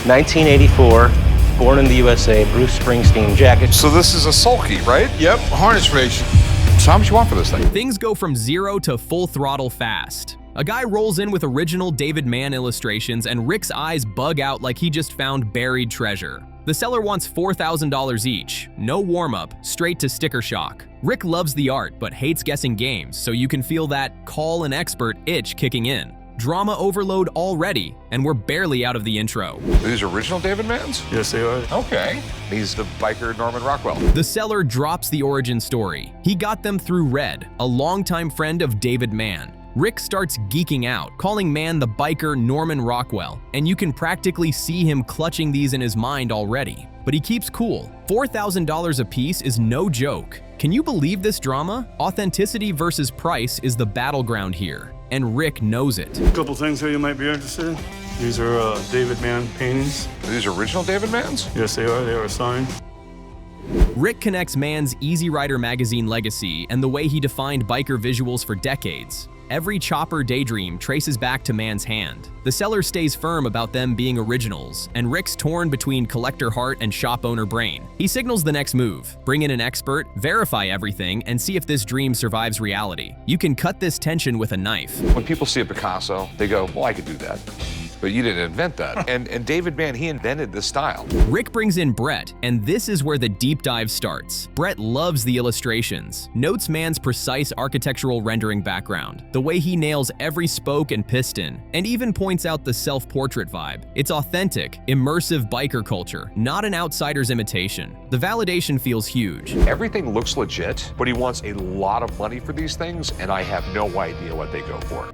1984, born in the USA, Bruce Springsteen Jacket. So this is a Sulky, right? Yep, harness race. So how much you want for this thing? Things go from 0 to full throttle fast. A guy rolls in with original David Mann illustrations and Rick's eyes bug out like he just found buried treasure. The seller wants $4,000 each, no warm-up, straight to sticker shock. Rick loves the art but hates guessing games, so you can feel that call an expert itch kicking in. Drama overload already, and we're barely out of the intro. These are original David Manns? Yes, they are. Okay. He's the biker Norman Rockwell. The seller drops the origin story. He got them through Red, a longtime friend of David Mann. Rick starts geeking out, calling Mann the biker Norman Rockwell, and you can practically see him clutching these in his mind already. But he keeps cool. $4,000 a piece is no joke. Can you believe this drama? Authenticity versus price is the battleground here, and Rick knows it. A couple things here you might be interested in. These are David Mann paintings. Are these original David Manns? Yes, they are. They are signed. Rick connects Mann's Easy Rider magazine legacy and the way he defined biker visuals for decades. Every chopper daydream traces back to Mann's hand. The seller stays firm about them being originals, and Rick's torn between collector heart and shop owner brain. He signals the next move: bring in an expert, verify everything, and see if this dream survives reality. You can cut this tension with a knife. When people see a Picasso, they go, well, I could do that. But you didn't invent that. And David Mann, he invented this style. Rick brings in Brett, and this is where the deep dive starts. Brett loves the illustrations, notes Mann's precise architectural rendering background, the way he nails every spoke and piston, and even points out the self-portrait vibe. It's authentic, immersive biker culture, not an outsider's imitation. The validation feels huge. Everything looks legit, but he wants a lot of money for these things, and I have no idea what they go for.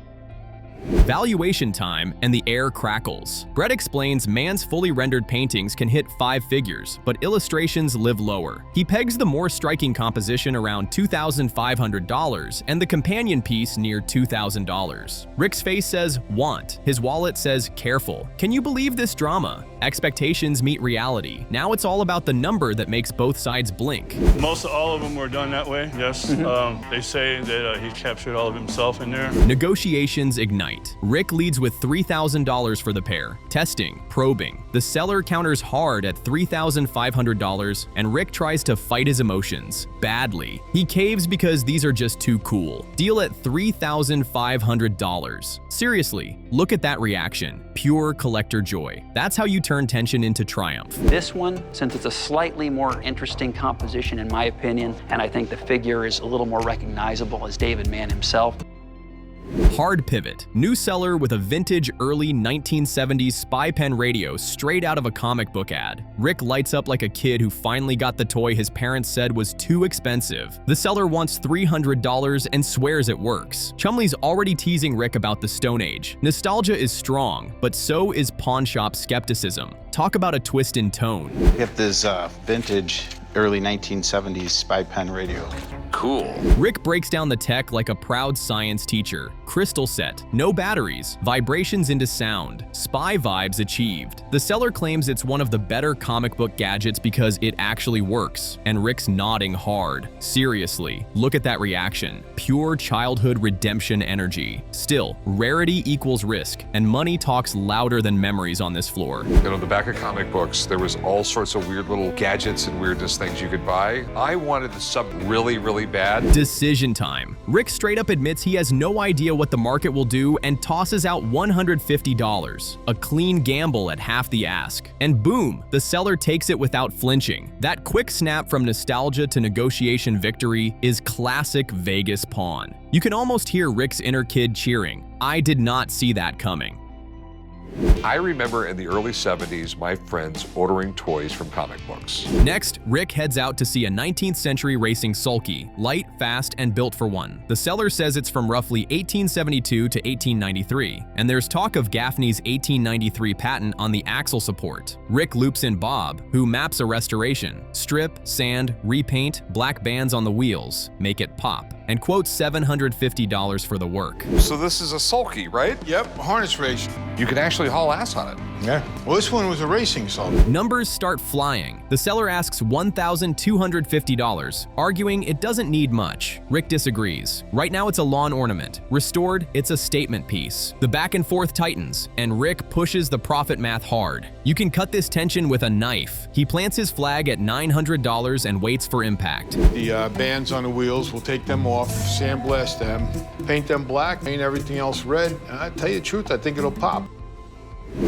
Valuation time, and the air crackles. Brett explains Mann's fully rendered paintings can hit 5 figures, but illustrations live lower. He pegs the more striking composition around $2,500 and the companion piece near $2,000. Rick's face says want, his wallet says careful. Can you believe this drama? Expectations meet reality. Now it's all about the number that makes both sides blink. Most all of them were done that way, yes. They say that he captured all of himself in there. Negotiations ignite. Rick leads with $3,000 for the pair. Testing, probing. The seller counters hard at $3,500, and Rick tries to fight his emotions. Badly. He caves because these are just too cool. Deal at $3,500. Seriously, look at that reaction. Pure collector joy. That's how you turn tension into triumph. This one, since it's a slightly more interesting composition in my opinion, and I think the figure is a little more recognizable as David Mann himself. Hard pivot. New seller with a vintage early 1970s spy pen radio straight out of a comic book ad. Rick lights up like a kid who finally got the toy his parents said was too expensive. The seller wants $300 and swears it works. Chumley's already teasing Rick about the Stone Age. Nostalgia is strong, but so is pawn shop skepticism. Talk about a twist in tone. Get this vintage early 1970s spy pen radio. Cool. Rick breaks down the tech like a proud science teacher. Crystal set, no batteries, vibrations into sound, spy vibes achieved. The seller claims it's one of the better comic book gadgets because it actually works, and Rick's nodding hard. Seriously, look at that reaction. Pure childhood redemption energy. Still, rarity equals risk, and money talks louder than memories on this floor. You know, the back of comic books, there was all sorts of weird little gadgets and weirdness things you could buy. I wanted the sub really, really bad. Decision time. Rick straight up admits he has no idea what the market will do and tosses out $150. A clean gamble at half the ask. And boom, the seller takes it without flinching. That quick snap from nostalgia to negotiation victory is classic Vegas pawn. You can almost hear Rick's inner kid cheering. I did not see that coming. I remember in the early 70s, my friends ordering toys from comic books. Next, Rick heads out to see a 19th century racing sulky, light, fast, and built for one. The seller says it's from roughly 1872 to 1893, and there's talk of Gaffney's 1893 patent on the axle support. Rick loops in Bob, who maps a restoration. Strip, sand, repaint, black bands on the wheels, make it pop. and quotes $750 for the work. So this is a Sulky, right? Yep, harness race. You can actually haul ass on it. Yeah. Well, this one was a racing song. Numbers start flying. The seller asks $1,250, arguing it doesn't need much. Rick disagrees. Right now it's a lawn ornament. Restored, it's a statement piece. The back and forth tightens, and Rick pushes the profit math hard. You can cut this tension with a knife. He plants his flag at $900 and waits for impact. The bands on the wheels, we'll take them off, sandblast them, paint them black, paint everything else red. And I tell you the truth, I think it'll pop.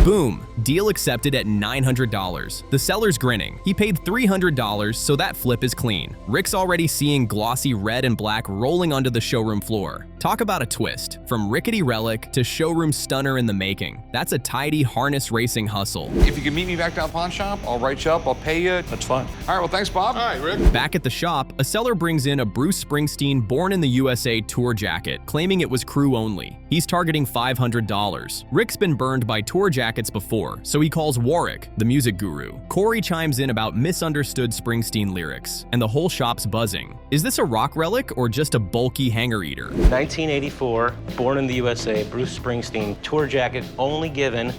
Boom! Deal accepted at $900. The seller's grinning. He paid $300, so that flip is clean. Rick's already seeing glossy red and black rolling onto the showroom floor. Talk about a twist. From rickety relic to showroom stunner in the making. That's a tidy harness racing hustle. If you can meet me back down pawn shop, I'll write you up, I'll pay you. That's fine. All right, well, thanks, Bob. All right, Rick. Back at the shop, a seller brings in a Bruce Springsteen Born in the USA tour jacket, claiming it was crew only. He's targeting $500. Rick's been burned by tour jackets before, so he calls Warwick, the music guru. Corey chimes in about misunderstood Springsteen lyrics, and the whole shop's buzzing. Is this a rock relic or just a bulky hanger eater? 1984, Born in the USA, Bruce Springsteen tour jacket, only given.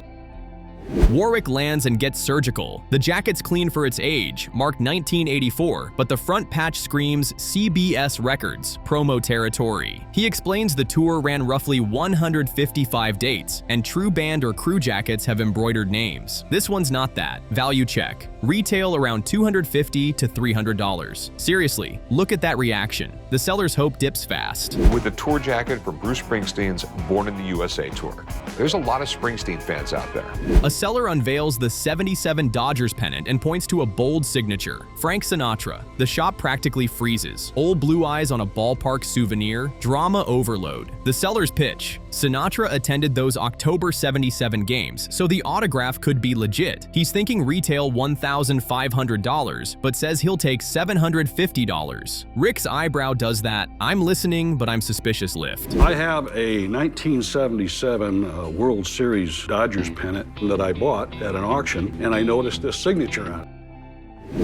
Warwick lands and gets surgical. The jacket's clean for its age, marked 1984, but the front patch screams CBS Records, promo territory. He explains the tour ran roughly 155 dates, and true band or crew jackets have embroidered names. This one's not that. Value check. Retail around $250 to $300. Seriously, look at that reaction. The seller's hope dips fast. With the tour jacket for Bruce Springsteen's Born in the USA tour. There's a lot of Springsteen fans out there. A seller unveils the '77 Dodgers pennant and points to a bold signature, Frank Sinatra. The shop practically freezes. Old blue eyes on a ballpark souvenir, drama overload. The seller's pitch: Sinatra attended those October '77 games, so the autograph could be legit. He's thinking retail $1,500, but says he'll take $750. Rick's eyebrow does that "I'm listening, but I'm suspicious" lift. I have a 1977 World Series Dodgers pennant that I bought at an auction, and I noticed this signature on it.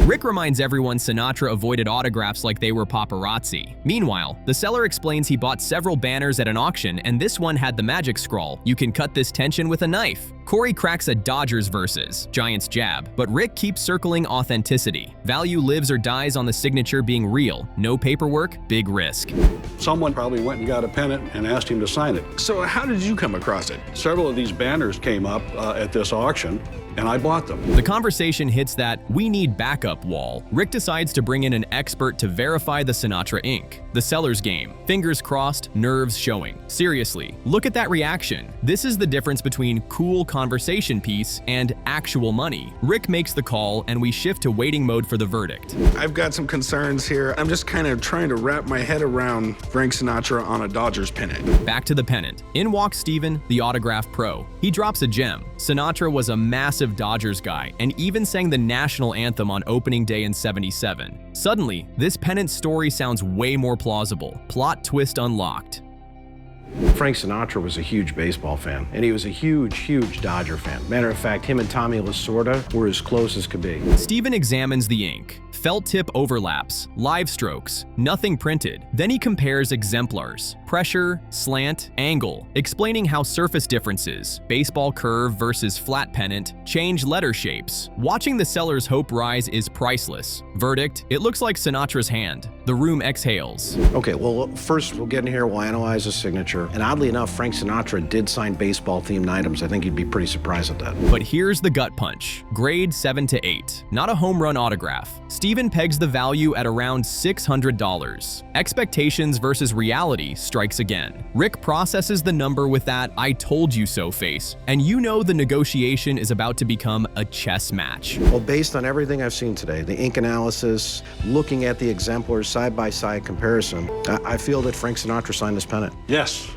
Rick reminds everyone Sinatra avoided autographs like they were paparazzi. Meanwhile, the seller explains he bought several banners at an auction, and this one had the magic scrawl, "You can cut this tension with a knife." Corey cracks a Dodgers versus Giants jab, but Rick keeps circling authenticity. Value lives or dies on the signature being real. No paperwork, big risk. Someone probably went and got a pennant and asked him to sign it. So how did you come across it? Several of these banners came up at this auction, and I bought them. The conversation hits that "we need backup" wall. Rick decides to bring in an expert to verify the Sinatra ink. The seller's game. Fingers crossed, nerves showing. Seriously, look at that reaction. This is the difference between cool conversation piece and actual money. Rick makes the call, and we shift to waiting mode for the verdict. I've got some concerns here. I'm just kind of trying to wrap my head around Frank Sinatra on a Dodgers pennant. Back to the pennant. In walks Steven, the autograph pro. He drops a gem. Sinatra was a massive Dodgers guy and even sang the national anthem on opening day in '77. Suddenly, this pennant story sounds way more plausible. Plot twist unlocked. Frank Sinatra was a huge baseball fan, and he was a huge Dodger fan. Matter of fact, him and Tommy Lasorda were as close as could be. Steven examines the ink. Felt tip overlaps, live strokes, nothing printed. Then he compares exemplars, pressure, slant, angle, explaining how surface differences, baseball curve versus flat pennant, change letter shapes. Watching the seller's hope rise is priceless. Verdict: it looks like Sinatra's hand. The room exhales. Okay, well, first we'll get in here, we'll analyze the signature, and oddly enough, Frank Sinatra did sign baseball-themed items. I think you'd be pretty surprised at that. But here's the gut punch. Grade 7 to 8. Not a home run autograph. Steven pegs the value at around $600. Expectations versus reality strikes again. Rick processes the number with that "I told you so" face, and you know the negotiation is about to become a chess match. Well, based on everything I've seen today, the ink analysis, looking at the exemplars side-by-side comparison, I feel that Frank Sinatra signed this pennant. Yes.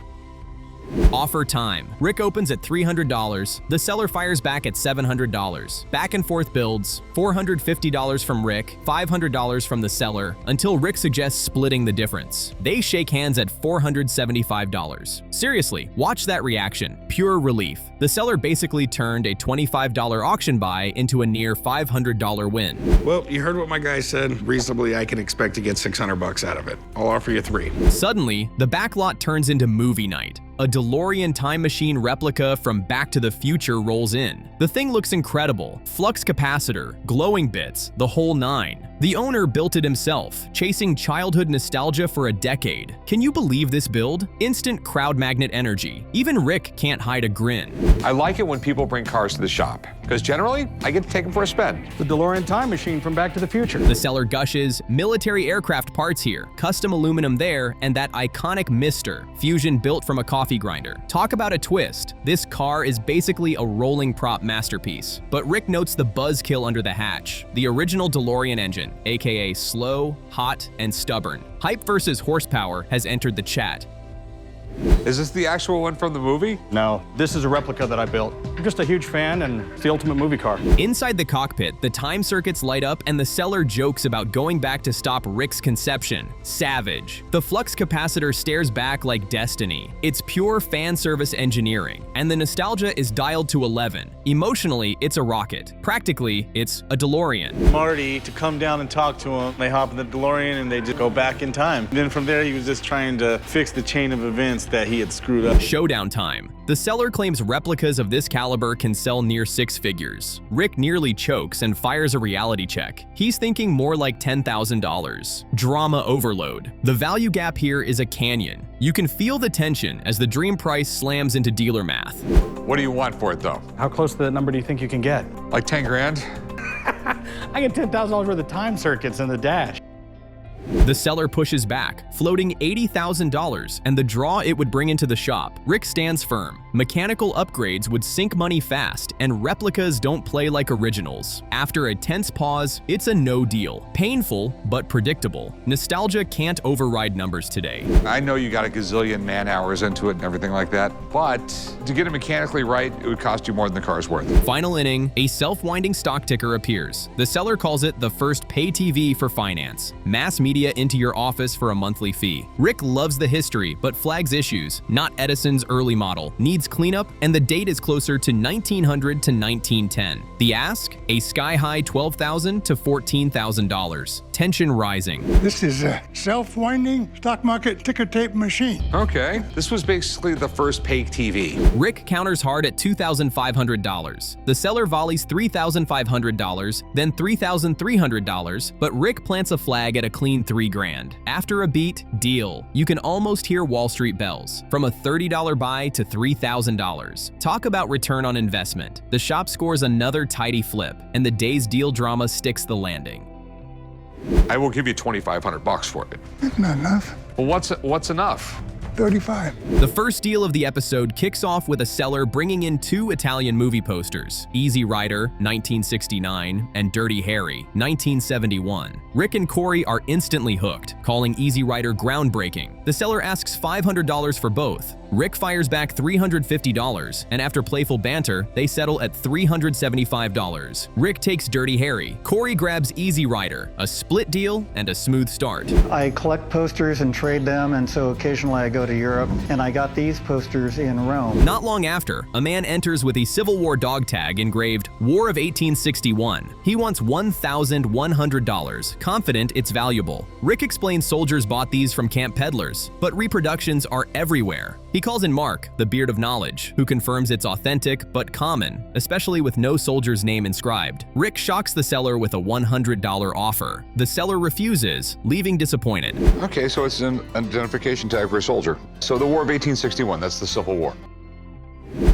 Offer time. Rick opens at $300. The seller fires back at $700. Back and forth builds. $450 from Rick, $500 from the seller, until Rick suggests splitting the difference. They shake hands at $475. Seriously, watch that reaction. Pure relief. The seller basically turned a $25 auction buy into a near $500 win. Well, you heard what my guy said. Reasonably, I can expect to get $600 out of it. I'll offer you 3. Suddenly, the backlot turns into movie night. A DeLorean time machine replica from Back to the Future rolls in. The thing looks incredible. Flux capacitor, glowing bits, the whole 9. The owner built it himself, chasing childhood nostalgia for a decade. Can you believe this build? Instant crowd magnet energy. Even Rick can't hide a grin. I like it when people bring cars to the shop, because generally, I get to take them for a spin. The DeLorean time machine from Back to the Future. The seller gushes, military aircraft parts here, custom aluminum there, and that iconic Munster, fusion built from a coffee grinder. Talk about a twist. This car is basically a rolling prop masterpiece. But Rick notes the buzzkill under the hatch, the original DeLorean engine, aka slow, hot, and stubborn. Hype versus horsepower has entered the chat. Is this the actual one from the movie? No, this is a replica that I built. I'm just a huge fan, and it's the ultimate movie car. Inside the cockpit, the time circuits light up and the seller jokes about going back to stop Rick's conception. Savage. The flux capacitor stares back like destiny. It's pure fan service engineering, and the nostalgia is dialed to 11. Emotionally, it's a rocket. Practically, it's a DeLorean. Marty to come down and talk to him. They hop in the DeLorean and they just go back in time. Then from there, he was just trying to fix the chain of events that he had screwed up. Showdown time. The seller claims replicas of this caliber can sell near 6 figures. Rick nearly chokes and fires a reality check. He's thinking more like $10,000. Drama overload. The value gap here is a canyon. You can feel the tension as the dream price slams into dealer math. What do you want for it, though? How close to that number do you think you can get? Like 10 grand? I get $10,000 worth of time circuits in the dash. The seller pushes back, floating $80,000 and the draw it would bring into the shop. Rick stands firm. Mechanical upgrades would sink money fast, and replicas don't play like originals. After a tense pause, it's a no deal. Painful, but predictable. Nostalgia can't override numbers today. I know you got a gazillion man hours into it and everything like that, but to get it mechanically right, it would cost you more than the car's worth. Final inning, a self-winding stock ticker appears. The seller calls it the first pay TV for finance. Mass media into your office for a monthly fee. Rick loves the history, but flags issues. Not Edison's early model. Needs cleanup, and the date is closer to 1900 to 1910. The ask? A sky-high $12,000 to $14,000. Tension rising. This is a self-winding stock market ticker tape machine. Okay, this was basically the first pay TV. Rick counters hard at $2,500. The seller volleys $3,500, then $3,300, but Rick plants a flag at a clean $3,000. After a beat, deal. You can almost hear Wall Street bells. From a $30 buy to $3,000. Talk about return on investment. The shop scores another tidy flip, and the day's deal drama sticks the landing. I will give you $2,500 for it. That's not enough. Well, what's enough? 35. The first deal of the episode kicks off with a seller bringing in 2 Italian movie posters, Easy Rider, 1969, and Dirty Harry, 1971. Rick and Corey are instantly hooked, calling Easy Rider groundbreaking. The seller asks $500 for both. Rick fires back $350, and after playful banter, they settle at $375. Rick takes Dirty Harry. Corey grabs Easy Rider, a split deal and a smooth start. I collect posters and trade them, and so occasionally I go to Europe, and I got these posters in Rome. Not long after, a man enters with a Civil War dog tag engraved War of 1861. He wants $1,100, confident it's valuable. Rick explains soldiers bought these from camp peddlers, but reproductions are everywhere. He calls in Mark, the beard of knowledge, who confirms it's authentic but common, especially with no soldier's name inscribed. Rick shocks the seller with a $100 offer. The seller refuses, leaving disappointed. Okay, so it's an identification tag for a soldier. So the War of 1861, that's the Civil War.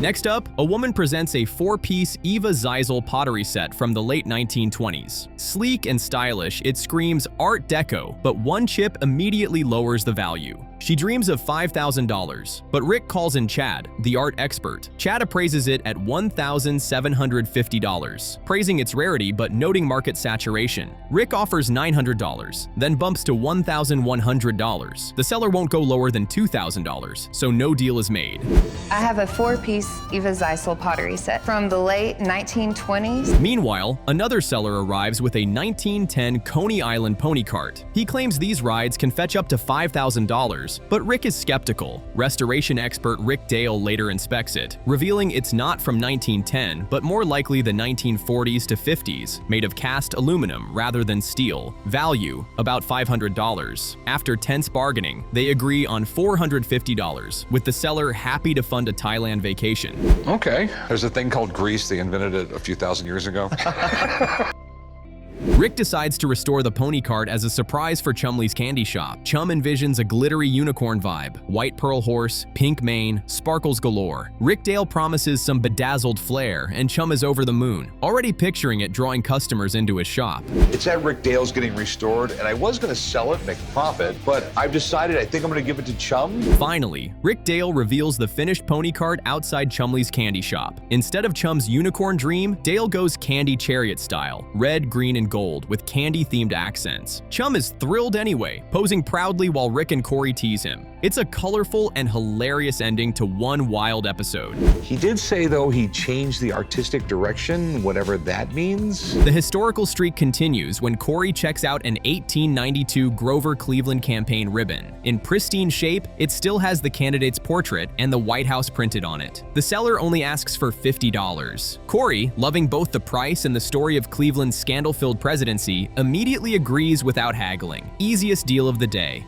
Next up, a woman presents a 4-piece Eva Zeisel pottery set from the late 1920s. Sleek and stylish, it screams Art Deco, but one chip immediately lowers the value. She dreams of $5,000, but Rick calls in Chad, the art expert. Chad appraises it at $1,750, praising its rarity but noting market saturation. Rick offers $900, then bumps to $1,100. The seller won't go lower than $2,000, so no deal is made. I have a 4-piece Zeisel Pottery set from the late 1920s. Meanwhile, another seller arrives with a 1910 Coney Island pony cart. He claims these rides can fetch up to $5,000, but Rick is skeptical. Restoration expert Rick Dale later inspects it, revealing it's not from 1910, but more likely the 1940s to 50s, made of cast aluminum rather than steel. Value, about $500. After tense bargaining, they agree on $450, with the seller happy to fund a Thailand vacation. Okay. There's a thing called grease. They invented it a few thousand years ago. Rick decides to restore the pony cart as a surprise for Chumley's candy shop. Chum envisions a glittery unicorn vibe, white pearl horse, pink mane, sparkles galore. Rick Dale promises some bedazzled flair, and Chum is over the moon, already picturing it drawing customers into his shop. It's at Rick Dale's getting restored, and I was going to sell it, make a profit, but I've decided I think I'm going to give it to Chum. Finally, Rick Dale reveals the finished pony cart outside Chumley's candy shop. Instead of Chum's unicorn dream, Dale goes candy chariot style, red, green, and gold with candy-themed accents. Chum is thrilled anyway, posing proudly while Rick and Corey tease him. It's a colorful and hilarious ending to one wild episode. He did say, though, he changed the artistic direction, whatever that means. The historical streak continues when Corey checks out an 1892 Grover Cleveland campaign ribbon. In pristine shape, it still has the candidate's portrait and the White House printed on it. The seller only asks for $50. Corey, loving both the price and the story of Cleveland's scandal-filled presidency, immediately agrees without haggling. Easiest deal of the day.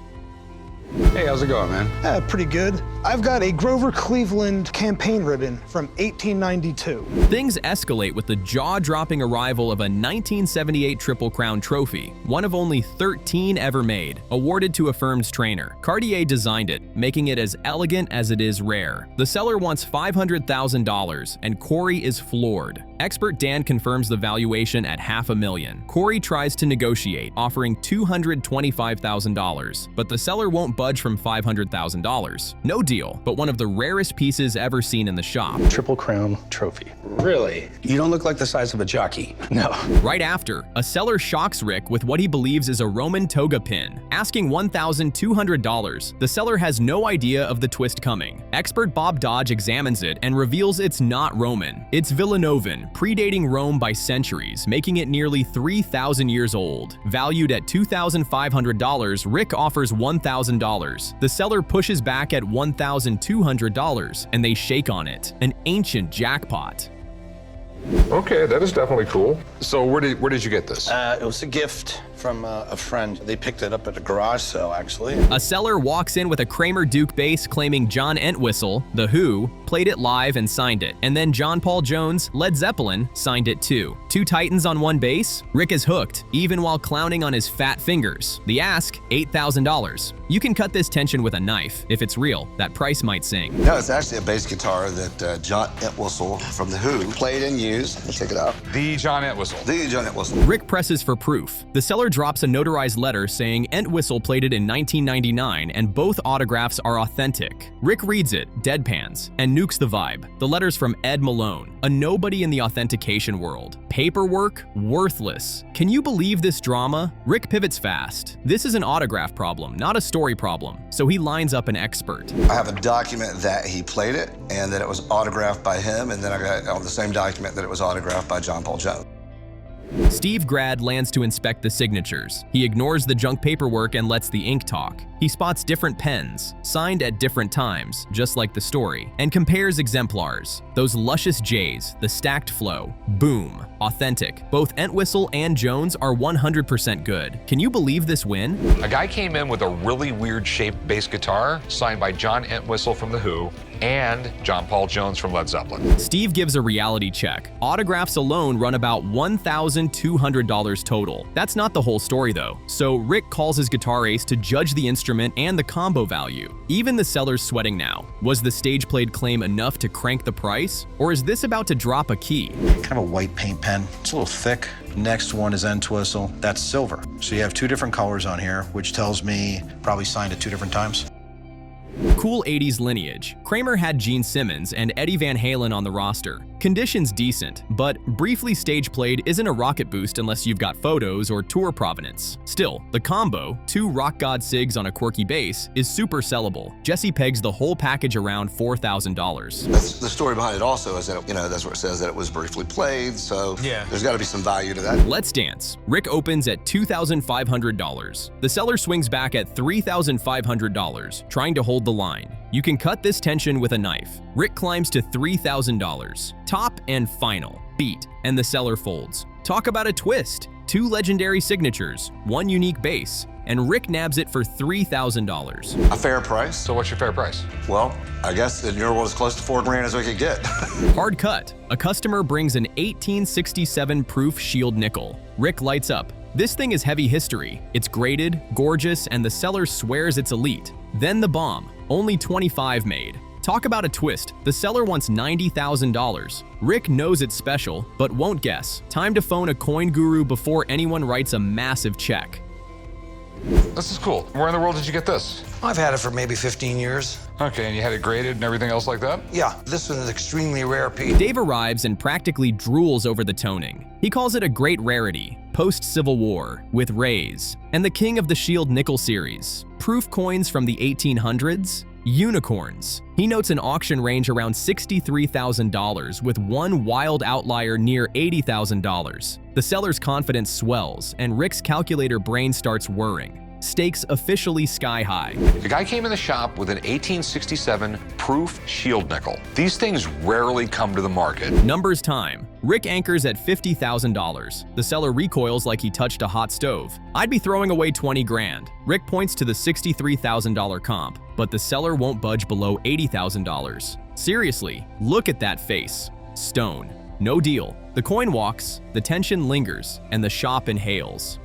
Hey, how's it going, man? Pretty good. I've got a Grover Cleveland campaign ribbon from 1892. Things escalate with the jaw-dropping arrival of a 1978 Triple Crown trophy, one of only 13 ever made, awarded to a firm's trainer. Cartier designed it, making it as elegant as it is rare. The seller wants $500,000, and Corey is floored. Expert Dan confirms the valuation at $500,000. Corey tries to negotiate, offering $225,000, but the seller won't budge from $500,000. No deal, but one of the rarest pieces ever seen in the shop. Triple Crown trophy. Really? You don't look like the size of a jockey. No. Right after, a seller shocks Rick with what he believes is a Roman toga pin. Asking $1,200, the seller has no idea of the twist coming. Expert Bob Dodge examines it and reveals it's not Roman. It's Villanovan, predating Rome by centuries, making it nearly 3,000 years old. Valued at $2,500, Rick offers $1,000. The seller pushes back at $1,200, and they shake on it. An ancient jackpot. Okay, that is definitely cool. So where did you get this? It was a gift from a friend. They picked it up at a garage sale, actually. A seller walks in with a Kramer Duke bass claiming John Entwistle, The Who, played it live and signed it. And then John Paul Jones, Led Zeppelin, signed it too. Two titans on one bass? Rick is hooked, even while clowning on his fat fingers. The ask, $8,000. You can cut this tension with a knife. If it's real, that price might sing. No, it's actually a bass guitar that John Entwistle from The Who played and used. Let's take it out. The John Entwistle. The John Entwistle. Rick presses for proof. The seller drops a notarized letter saying Entwistle played it in 1999 and both autographs are authentic. Rick reads it, deadpans, and nukes the vibe. The letter's from Ed Malone, a nobody in the authentication world. Paperwork? Worthless. Can you believe this drama? Rick pivots fast. This is an autograph problem, not a story problem, so he lines up an expert. I have a document that he played it and that it was autographed by him, and then I got on the same document that it was autographed by John Paul Jones. Steve Grad lands to inspect the signatures. He ignores the junk paperwork and lets the ink talk. He spots different pens, signed at different times, just like the story, and compares exemplars. Those luscious J's, the stacked flow, boom, authentic. Both Entwistle and Jones are 100% good. Can you believe this win? A guy came in with a really weird shaped bass guitar signed by John Entwistle from The Who and John Paul Jones from Led Zeppelin. Steve gives a reality check. Autographs alone run about $1,200 total. That's not the whole story though, so Rick calls his guitar ace to judge the instrument and the combo value. Even the seller's sweating now. Was the stage-played claim enough to crank the price? Or is this about to drop a key? Kind of a white paint pen. It's a little thick. Next one is Entwistle. That's silver. So you have two different colors on here, which tells me probably signed at two different times. Cool 80s lineage. Kramer had Gene Simmons and Eddie Van Halen on the roster. Conditions decent, but briefly stage played isn't a rocket boost unless you've got photos or tour provenance. Still, the combo, 2 Rock God Sigs on a quirky bass, is super sellable. Jesse pegs the whole package around $4,000. That's the story behind it also is that, that's where it says that it was briefly played, so there's got to be some value to that. Let's Dance. Rick opens at $2,500. The seller swings back at $3,500, trying to hold the line. You can cut this tension with a knife. Rick climbs to $3,000. Top and final. Beat, and the seller folds. Talk about a twist. 2 legendary signatures, 1 unique bass, and Rick nabs it for $3,000. A fair price. So what's your fair price? Well, I guess in your world as close to $4 grand as we could get. Hard cut. A customer brings an 1867 proof shield nickel. Rick lights up. This thing is heavy history. It's graded, gorgeous, and the seller swears it's elite. Then the bomb. Only 25 made. Talk about a twist. The seller wants $90,000. Rick knows it's special, but won't guess. Time to phone a coin guru before anyone writes a massive check. This is cool. Where in the world did you get this? I've had it for maybe 15 years. Okay, and you had it graded and everything else like that? Yeah, this one's an extremely rare piece. Dave arrives and practically drools over the toning. He calls it a great rarity, post-Civil War, with rays, and the king of the shield nickel series. Proof coins from the 1800s, unicorns. He notes an auction range around $63,000 with one wild outlier near $80,000. The seller's confidence swells and Rick's calculator brain starts whirring. Stakes officially sky high. The guy came in the shop with an 1867 proof shield nickel. These things rarely come to the market. Numbers time. Rick anchors at $50,000. The seller recoils like he touched a hot stove. I'd be throwing away 20 grand. Rick points to the $63,000 comp, but the seller won't budge below $80,000. Seriously, look at that face. Stone. No deal. The coin walks, the tension lingers, and the shop inhales.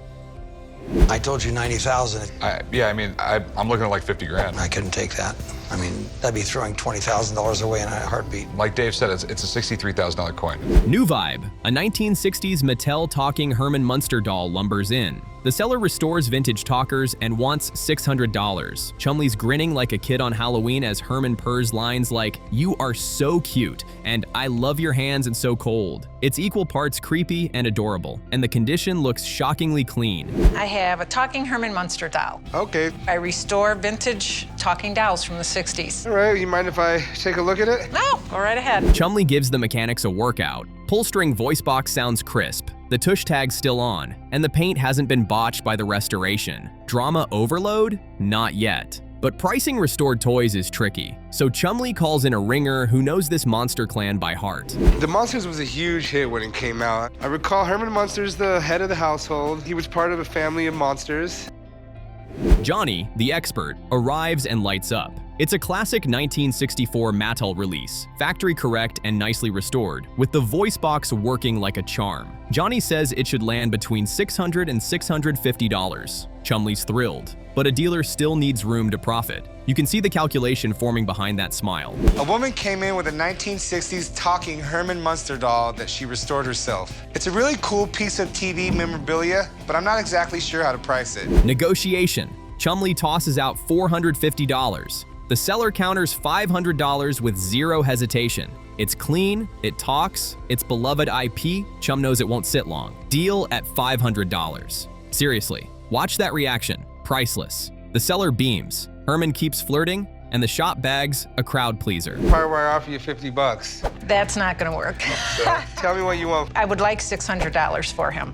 I told you 90,000. Yeah, I mean, I'm looking at like 50 grand. I couldn't take that. I mean, that'd be throwing $20,000 away in a heartbeat. Like Dave said, it's a $63,000 coin. New vibe. A 1960s Mattel talking Herman Munster doll lumbers in. The seller restores vintage talkers and wants $600. Chumley's grinning like a kid on Halloween as Herman purrs lines like, "You are so cute," and "I love your hands and so cold." It's equal parts creepy and adorable, and the condition looks shockingly clean. I have a talking Herman Munster doll. Okay. I restore vintage talking dolls from the 60s. All right, you mind if I take a look at it? No, go right ahead. Chumley gives the mechanics a workout. Pull-string voice box sounds crisp. The tush tag's still on, and the paint hasn't been botched by the restoration. Drama overload? Not yet. But pricing restored toys is tricky, so Chumley calls in a ringer who knows this monster clan by heart. The Monsters was a huge hit when it came out. I recall Herman Munster's the head of the household. He was part of a family of monsters. Johnny, the expert, arrives and lights up. It's a classic 1964 Mattel release, factory correct and nicely restored, with the voice box working like a charm. Johnny says it should land between $600 and $650. Chumley's thrilled, but a dealer still needs room to profit. You can see the calculation forming behind that smile. A woman came in with a 1960s talking Herman Munster doll that she restored herself. It's a really cool piece of TV memorabilia, but I'm not exactly sure how to price it. Negotiation. Chumley tosses out $450. The seller counters $500 with zero hesitation. It's clean, it talks, it's beloved IP, Chum knows it won't sit long. Deal at $500. Seriously, watch that reaction. Priceless. The seller beams. Herman keeps flirting, and the shop bags a crowd pleaser. Why would I offer you 50 bucks? That's not gonna work. So, tell me what you want. I would like $600 for him.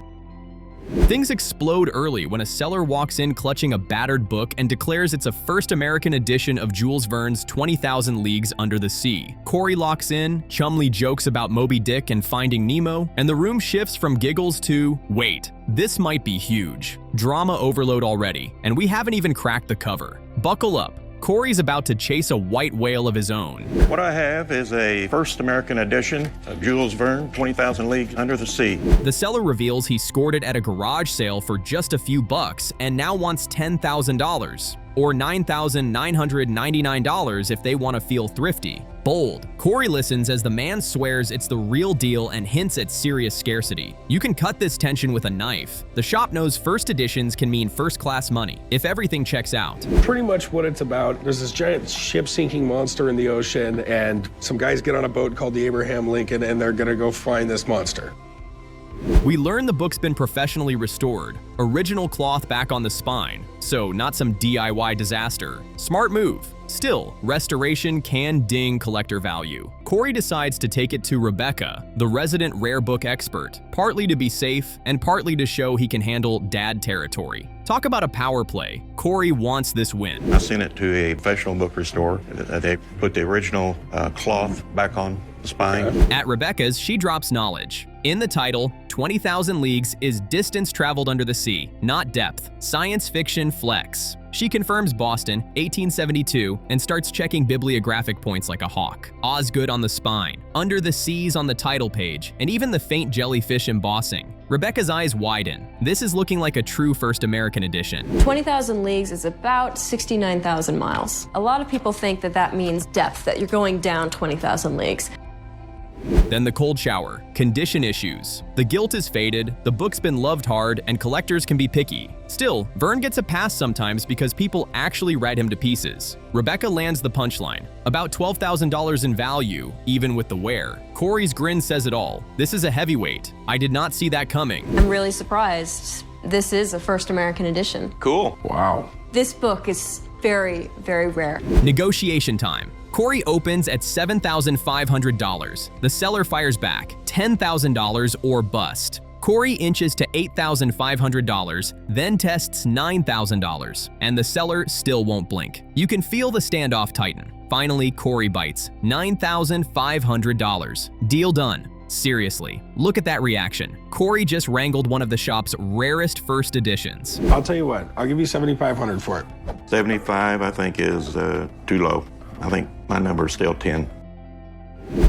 Things explode early when a seller walks in clutching a battered book and declares it's a first American edition of Jules Verne's 20,000 Leagues Under the Sea. Corey locks in, Chumley jokes about Moby Dick and Finding Nemo, and the room shifts from giggles to, wait, this might be huge. Drama overload already, and we haven't even cracked the cover. Buckle up. Corey's about to chase a white whale of his own. What I have is a first American edition of Jules Verne, 20,000 Leagues Under the Sea. The seller reveals he scored it at a garage sale for just a few bucks and now wants $10,000. or $9,999 if they want to feel thrifty. Bold. Corey listens as the man swears it's the real deal and hints at serious scarcity. You can cut this tension with a knife. The shop knows first editions can mean first-class money, if everything checks out. Pretty much what it's about, there's this giant ship-sinking monster in the ocean, and some guys get on a boat called the Abraham Lincoln, and they're gonna go find this monster. We learn the book's been professionally restored. Original cloth back on the spine, so not some DIY disaster. Smart move. Still, restoration can ding collector value. Corey decides to take it to Rebecca, the resident rare book expert, partly to be safe and partly to show he can handle dad territory. Talk about a power play. Corey wants this win. I sent it to a professional book restorer. They put the original cloth back on the spine. At Rebecca's, she drops knowledge. In the title, 20,000 Leagues is distance traveled under the sea, not depth. Science fiction flex. She confirms Boston, 1872, and starts checking bibliographic points like a hawk. Osgood on the spine, Under the Seas on the title page, and even the faint jellyfish embossing. Rebecca's eyes widen. This is looking like a true first American edition. 20,000 leagues is about 69,000 miles. A lot of people think that that means depth, that you're going down 20,000 leagues. Then the cold shower, condition issues. The gilt is faded, the book's been loved hard, and collectors can be picky. Still, Verne gets a pass sometimes because people actually read him to pieces. Rebecca lands the punchline, about $12,000 in value, even with the wear. Corey's grin says it all. This is a heavyweight. I did not see that coming. I'm really surprised. This is a first American edition. Cool. Wow. This book is very, very rare. Negotiation time. Corey opens at $7,500. The seller fires back, $10,000 or bust. Corey inches to $8,500, then tests $9,000, and the seller still won't blink. You can feel the standoff tighten. Finally, Corey bites, $9,500. Deal done. Seriously, look at that reaction. Corey just wrangled one of the shop's rarest first editions. I'll tell you what, I'll give you $7,500 for it. 75, I think, is too low. I think my number is still 10.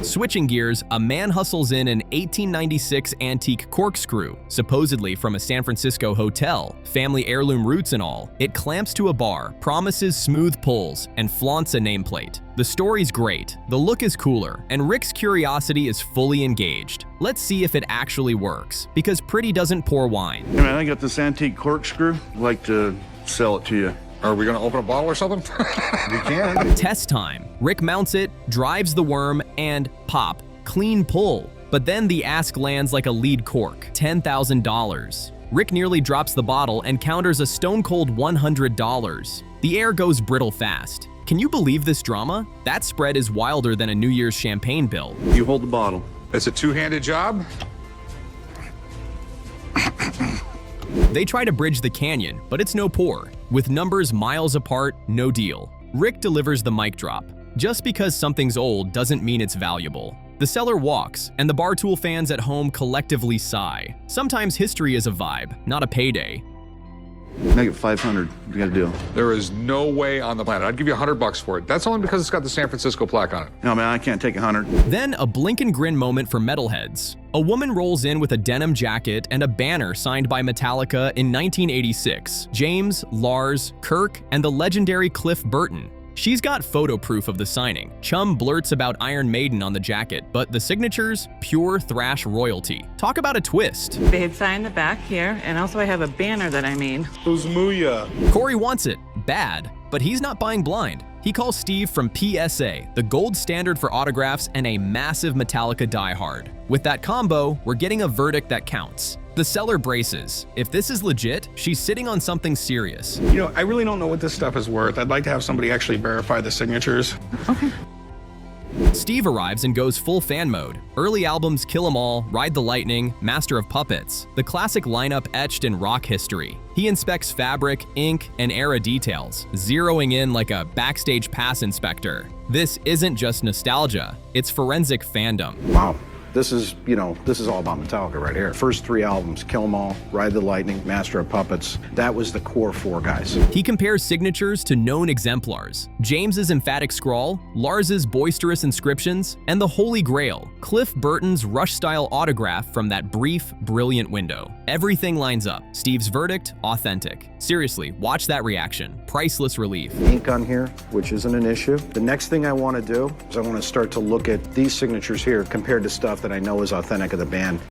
Switching gears, a man hustles in an 1896 antique corkscrew, supposedly from a San Francisco hotel, family heirloom roots and all. It clamps to a bar, promises smooth pulls, and flaunts a nameplate. The story's great, the look is cooler, and Rick's curiosity is fully engaged. Let's see if it actually works, because pretty doesn't pour wine. Hey man, I got this antique corkscrew. I'd like to sell it to you. Are we gonna open a bottle or something? We can. Test time. Rick mounts it, drives the worm, and pop, clean pull. But then the ask lands like a lead cork, $10,000. Rick nearly drops the bottle and counters a stone-cold $100. The air goes brittle fast. Can you believe this drama? That spread is wilder than a New Year's champagne bill. You hold the bottle. It's a two-handed job. They try to bridge the canyon, but it's no pour. With numbers miles apart, no deal. Rick delivers the mic drop. Just because something's old doesn't mean it's valuable. The seller walks, and the bar tool fans at home collectively sigh. Sometimes history is a vibe, not a payday. Make it 500. We got a deal. There is no way on the planet. I'd give you $100 for it. That's only because it's got the San Francisco plaque on it. No, man, I can't take 100. Then a blink and grin moment for metalheads. A woman rolls in with a denim jacket and a banner signed by Metallica in 1986. James, Lars, Kirk, and the legendary Cliff Burton. She's got photo proof of the signing. Chum blurts about Iron Maiden on the jacket, but the signature's pure thrash royalty. Talk about a twist. They had signed the back here, and also I have a banner that I made. Uzmuya. Corey wants it, bad, but he's not buying blind. He calls Steve from PSA, the gold standard for autographs and a massive Metallica diehard. With that combo, we're getting a verdict that counts. The seller braces. If this is legit, she's sitting on something serious. You know, I really don't know what this stuff is worth. I'd like to have somebody actually verify the signatures. Okay. Steve arrives and goes full fan mode. Early albums Kill 'Em All, Ride the Lightning, Master of Puppets, the classic lineup etched in rock history. He inspects fabric, ink, and era details, zeroing in like a backstage pass inspector. This isn't just nostalgia, it's forensic fandom. Wow. This is, this is all about Metallica right here. First 3 albums, Kill 'Em All, Ride the Lightning, Master of Puppets. That was the core 4 guys. He compares signatures to known exemplars. James's emphatic scrawl, Lars's boisterous inscriptions, and the Holy Grail, Cliff Burton's Rush-style autograph from that brief, brilliant window. Everything lines up. Steve's verdict, authentic. Seriously, watch that reaction. Priceless relief. Ink on here, which isn't an issue. The next thing I want to do is I want to start to look at these signatures here compared to stuff that I know is authentic of the band.